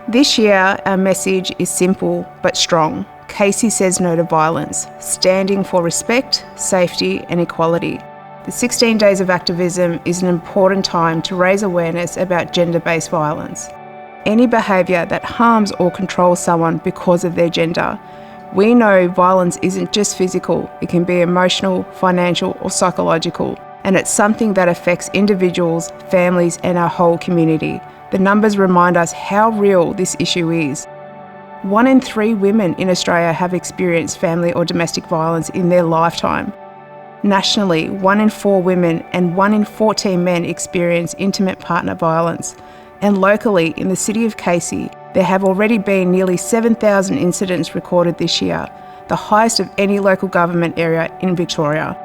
This year, our message is simple but strong. Casey says no to violence, standing for respect, safety and equality. The 16 Days of Activism is an important time to raise awareness about gender-based violence. Any behaviour that harms or controls someone because of their gender. We know violence isn't just physical, it can be emotional, financial or psychological, and it's something that affects individuals, families and our whole community. The numbers remind us how real this issue is. 1 in 3 women in Australia have experienced family or domestic violence in their lifetime. Nationally, 1 in 4 women and 1 in 14 men experience intimate partner violence. And locally, in the city of Casey, there have already been nearly 7,000 incidents recorded this year, the highest of any local government area in Victoria.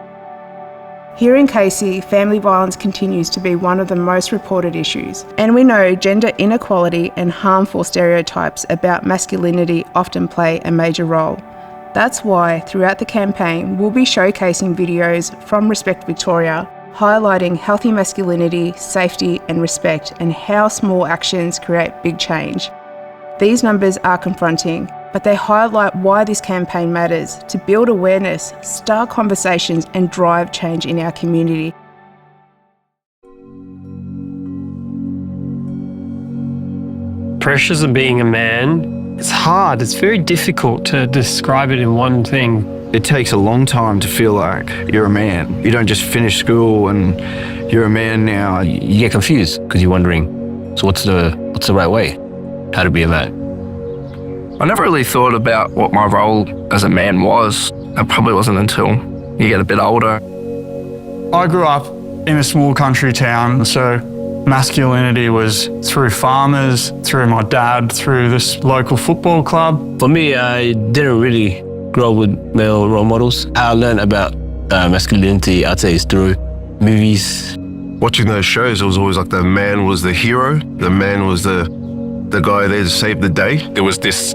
Here in Casey, family violence continues to be one of the most reported issues, and we know gender inequality and harmful stereotypes about masculinity often play a major role. That's why, throughout the campaign, we'll be showcasing videos from Respect Victoria, highlighting healthy masculinity, safety and respect, and how small actions create big change. These numbers are confronting, but they highlight why this campaign matters, to build awareness, start conversations and drive change in our community. Pressures of being a man, it's hard, it's very difficult to describe it in one thing. It takes a long time to feel like you're a man. You don't just finish school and you're a man now. You get confused because you're wondering, so what's the right way? How to be a man? I never really thought about what my role as a man was. It probably wasn't until you get a bit older. I grew up in a small country town, so masculinity was through farmers, through my dad, through this local football club. For me, I didn't really grow up with male role models. I learned about masculinity, I'd say, is through movies. Watching those shows, it was always like the man was the hero, the man was the guy there to save the day. There was this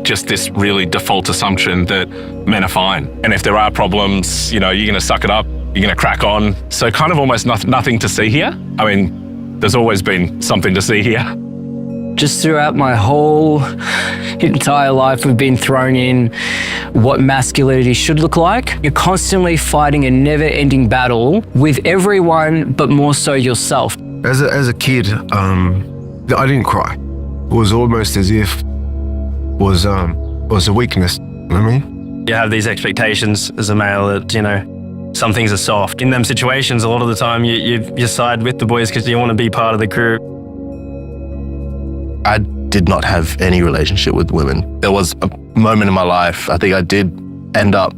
really default assumption that men are fine. And if there are problems, you're going to suck it up, you're going to crack on. So kind of almost nothing to see here. I mean, there's always been something to see here. Just throughout my whole entire life, we've been thrown in what masculinity should look like. You're constantly fighting a never-ending battle with everyone, but more so yourself. As a kid, I didn't cry. It was almost as if it was a weakness, you know what I mean? You have these expectations as a male that, some things are soft. In them situations, a lot of the time you side with the boys because you want to be part of the group. I did not have any relationship with women. There was a moment in my life, I think I did end up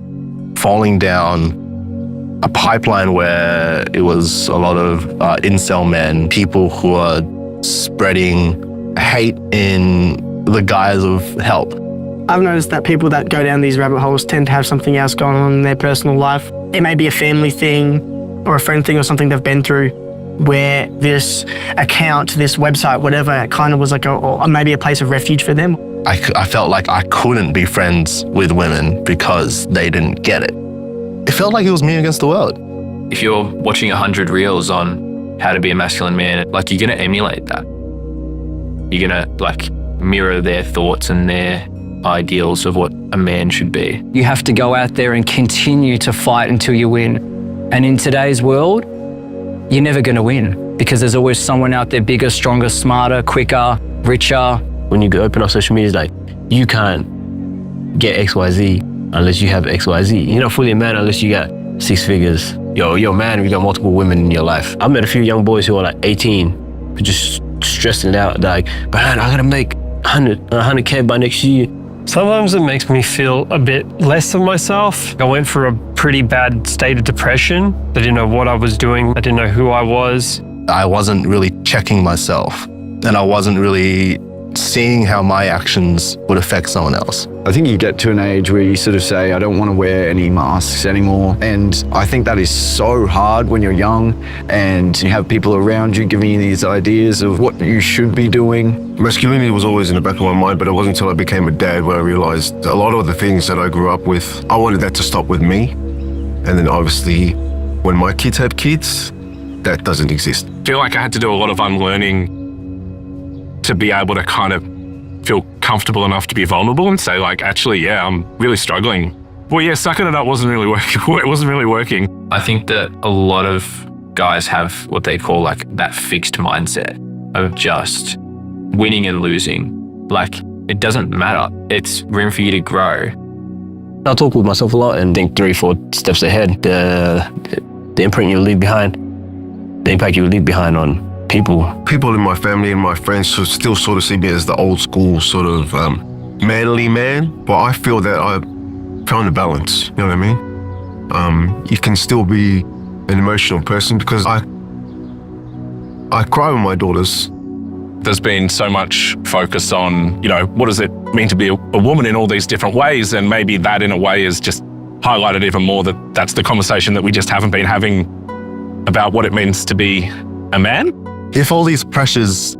falling down a pipeline where it was a lot of incel men, people who are spreading hate in the guise of help. I've noticed that people that go down these rabbit holes tend to have something else going on in their personal life. It may be a family thing or a friend thing or something they've been through, where this account, this website, whatever, kind of was like maybe a place of refuge for them. I felt like I couldn't be friends with women because they didn't get it. It felt like it was me against the world. If you're watching 100 reels on how to be a masculine man, you're gonna emulate that. You're gonna mirror their thoughts and their ideals of what a man should be. You have to go out there and continue to fight until you win. And in today's world, you're never gonna win because there's always someone out there bigger, stronger, smarter, quicker, richer. When you open up social media, it's like, you can't get XYZ unless you have XYZ. You're not fully a man unless you got 6 figures. You're a man if you got multiple women in your life. I met a few young boys who are 18, who just stressing it out, man, I gotta make 100K by next year. Sometimes it makes me feel a bit less of myself. I went through a pretty bad state of depression. I didn't know what I was doing. I didn't know who I was. I wasn't really checking myself, and I wasn't really seeing how my actions would affect someone else. I think you get to an age where you sort of say, I don't want to wear any masks anymore. And I think that is so hard when you're young and you have people around you giving you these ideas of what you should be doing. Masculinity was always in the back of my mind, but it wasn't until I became a dad where I realized a lot of the things that I grew up with, I wanted that to stop with me. And then obviously, when my kids have kids, that doesn't exist. I feel like I had to do a lot of unlearning to be able to kind of feel comfortable enough to be vulnerable and say like, actually, yeah, I'm really struggling. Well, yeah, sucking it up wasn't really working. It wasn't really working. I think that a lot of guys have what they call like that fixed mindset of just winning and losing. Like, it doesn't matter. It's room for you to grow. I talk with myself a lot and think 3-4 steps ahead. The imprint you leave behind, the impact you leave behind on people. People in my family and my friends still sort of see me as the old school sort of manly man, but I feel that I found a balance, you know what I mean? You can still be an emotional person because I cry with my daughters. There's been so much focus on, you know, what does it mean to be a woman in all these different ways? And maybe that in a way is just highlighted even more that that's the conversation that we just haven't been having about what it means to be a man. If all these pressures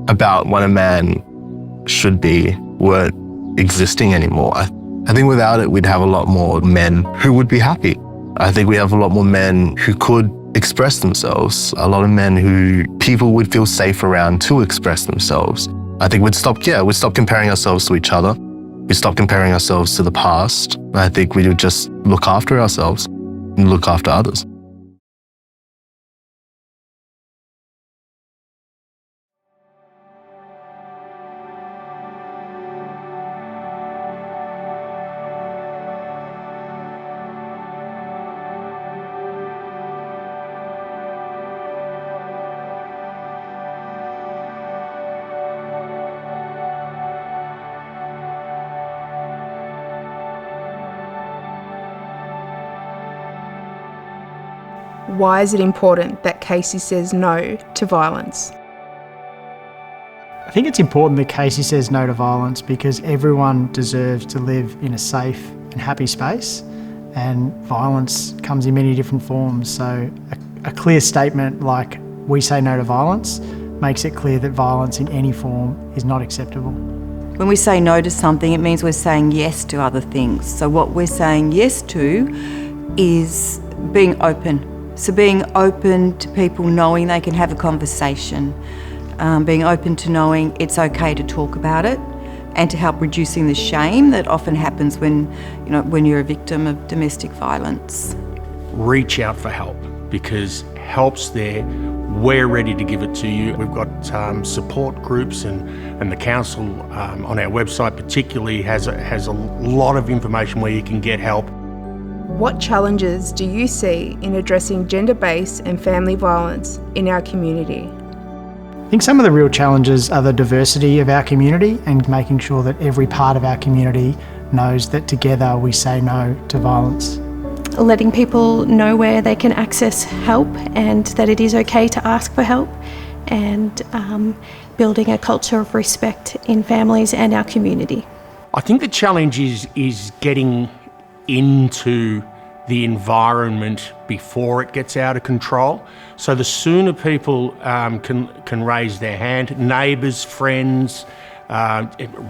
about what a man should be weren't existing anymore, I think without it, we'd have a lot more men who would be happy. I think we have a lot more men who could express themselves, a lot of men who people would feel safe around to express themselves. I think we'd stop comparing ourselves to each other. We'd stop comparing ourselves to the past. I think we would just look after ourselves and look after others. Why is it important that Casey says no to violence? I think it's important that Casey says no to violence because everyone deserves to live in a safe and happy space, and violence comes in many different forms. So a clear statement like "we say no to violence" makes it clear that violence in any form is not acceptable. When we say no to something, it means we're saying yes to other things. So what we're saying yes to is being open. So being open to people knowing they can have a conversation, being open to knowing it's okay to talk about it, and to help reducing the shame that often happens when you're a victim of domestic violence. Reach out for help because help's there. We're ready to give it to you. We've got support groups and the council on our website particularly has a lot of information where you can get help. What challenges do you see in addressing gender-based and family violence in our community? I think some of the real challenges are the diversity of our community and making sure that every part of our community knows that together we say no to violence. Letting people know where they can access help and that it is okay to ask for help, and building a culture of respect in families and our community. I think the challenge is getting into the environment before it gets out of control. So the sooner people can raise their hand, neighbours, friends,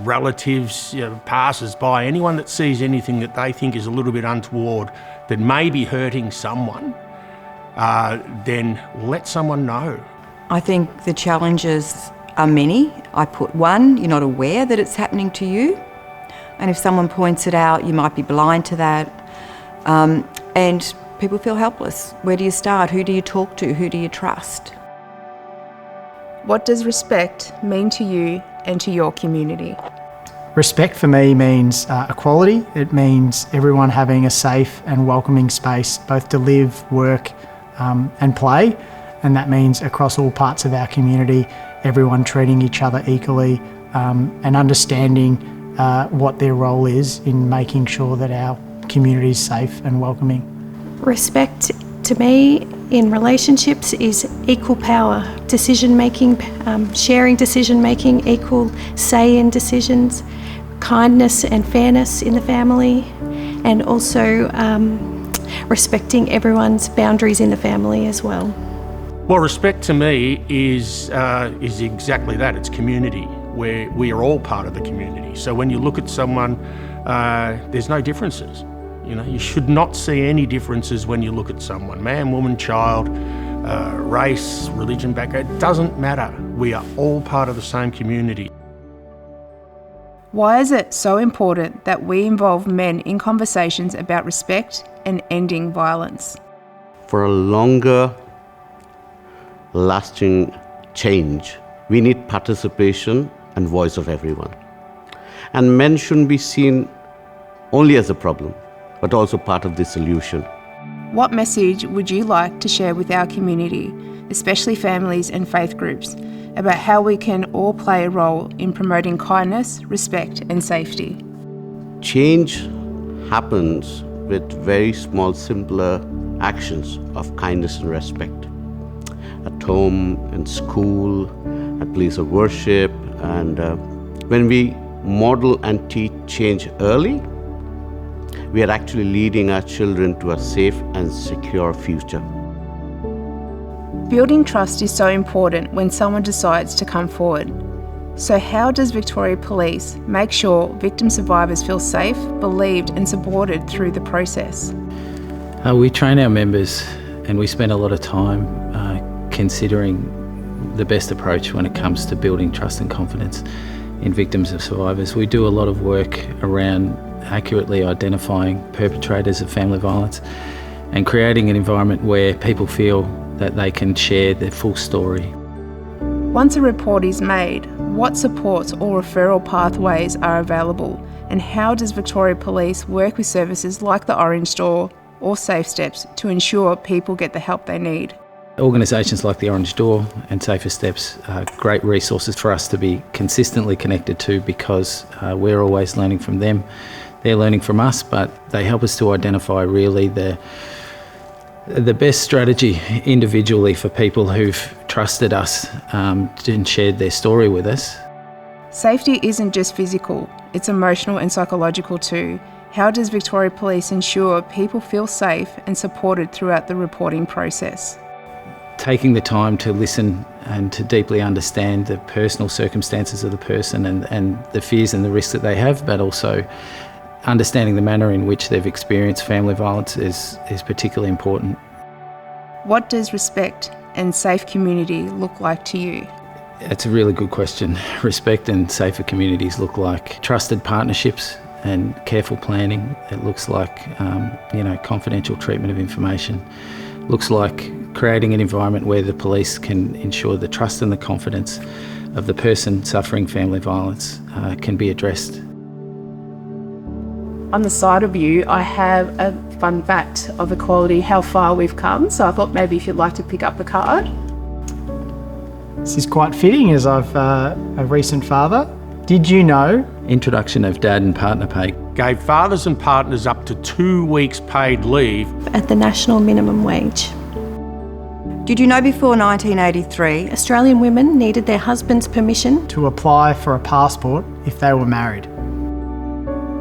relatives, passers-by, anyone that sees anything that they think is a little bit untoward that may be hurting someone, then let someone know. I think the challenges are many. I put one, you're not aware that it's happening to you. And if someone points it out, you might be blind to that. And people feel helpless. Where do you start? Who do you talk to? Who do you trust? What does respect mean to you and to your community? Respect for me means equality. It means everyone having a safe and welcoming space, both to live, work, and play. And that means across all parts of our community, everyone treating each other equally and understanding what their role is in making sure that our community is safe and welcoming. Respect to me in relationships is equal power, decision making, sharing decision making, equal say in decisions, kindness and fairness in the family, and also respecting everyone's boundaries in the family as well. Well, respect to me is exactly that. It's community, where we are all part of the community. So when you look at someone, there's no differences. You should not see any differences when you look at someone. Man, woman, child, race, religion, background, it doesn't matter. We are all part of the same community. Why is it so important that we involve men in conversations about respect and ending violence? For a longer lasting change, we need participation and voice of everyone. And men shouldn't be seen only as a problem, but also part of the solution. What message would you like to share with our community, especially families and faith groups, about how we can all play a role in promoting kindness, respect and safety? Change happens with very small, simpler actions of kindness and respect. At home, in school, at place of worship, and when we model and teach change early, we are actually leading our children to a safe and secure future. Building trust is so important when someone decides to come forward. So how does Victoria Police make sure victim survivors feel safe, believed and supported through the process? We train our members and we spend a lot of time considering the best approach when it comes to building trust and confidence in victims of survivors. We do a lot of work around accurately identifying perpetrators of family violence and creating an environment where people feel that they can share their full story. Once a report is made, what supports or referral pathways are available, and how does Victoria Police work with services like the Orange Door or Safe Steps to ensure people get the help they need? Organisations like the Orange Door and Safer Steps are great resources for us to be consistently connected to, because we're always learning from them. They're learning from us, but they help us to identify really the best strategy individually for people who've trusted us and shared their story with us. Safety isn't just physical, it's emotional and psychological too. How does Victoria Police ensure people feel safe and supported throughout the reporting process? Taking the time to listen and to deeply understand the personal circumstances of the person and the fears and the risks that they have, but also understanding the manner in which they've experienced family violence is particularly important. What does respect and safe community look like to you? It's a really good question. Respect and safer communities look like trusted partnerships and careful planning. It looks like confidential treatment of information. It looks like creating an environment where the police can ensure the trust and the confidence of the person suffering family violence can be addressed. On the side of you, I have a fun fact of equality, how far we've come. So I thought maybe if you'd like to pick up the card. This is quite fitting as I've a recent father. Did you know? Introduction of dad and partner pay Gave fathers and partners up to 2 weeks paid leave. At the national minimum wage. Did you know before 1983, Australian women needed their husband's permission to apply for a passport if they were married?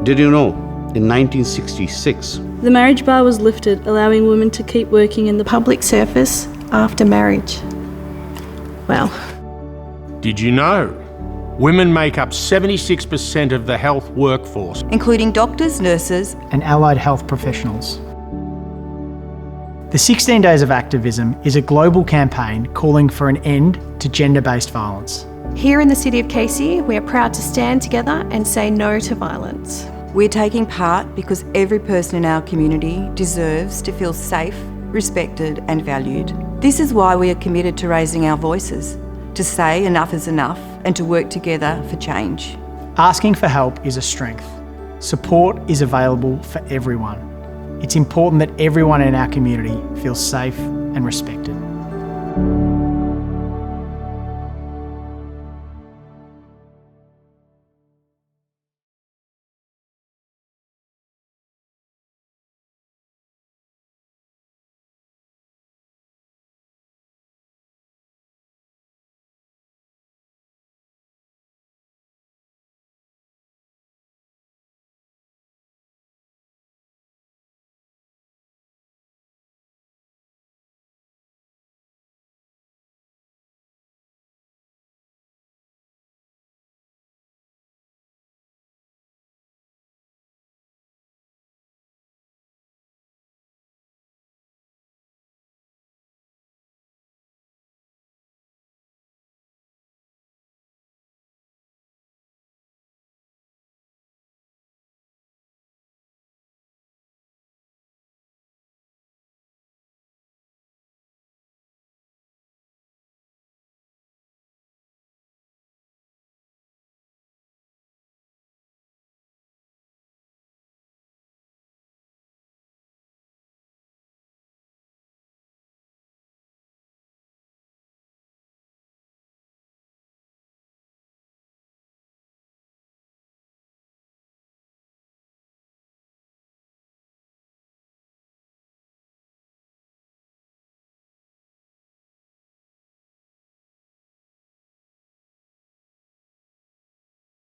Did you know, in 1966, the marriage bar was lifted, allowing women to keep working in the public service after marriage? Well. Did you know? Women make up 76% of the health workforce, including doctors, nurses, and allied health professionals. The 16 Days of Activism is a global campaign calling for an end to gender-based violence. Here in the city of Casey, we are proud to stand together and say no to violence. We're taking part because every person in our community deserves to feel safe, respected and valued. This is why we are committed to raising our voices, to say enough is enough and to work together for change. Asking for help is a strength. Support is available for everyone. It's important that everyone in our community feels safe and respected.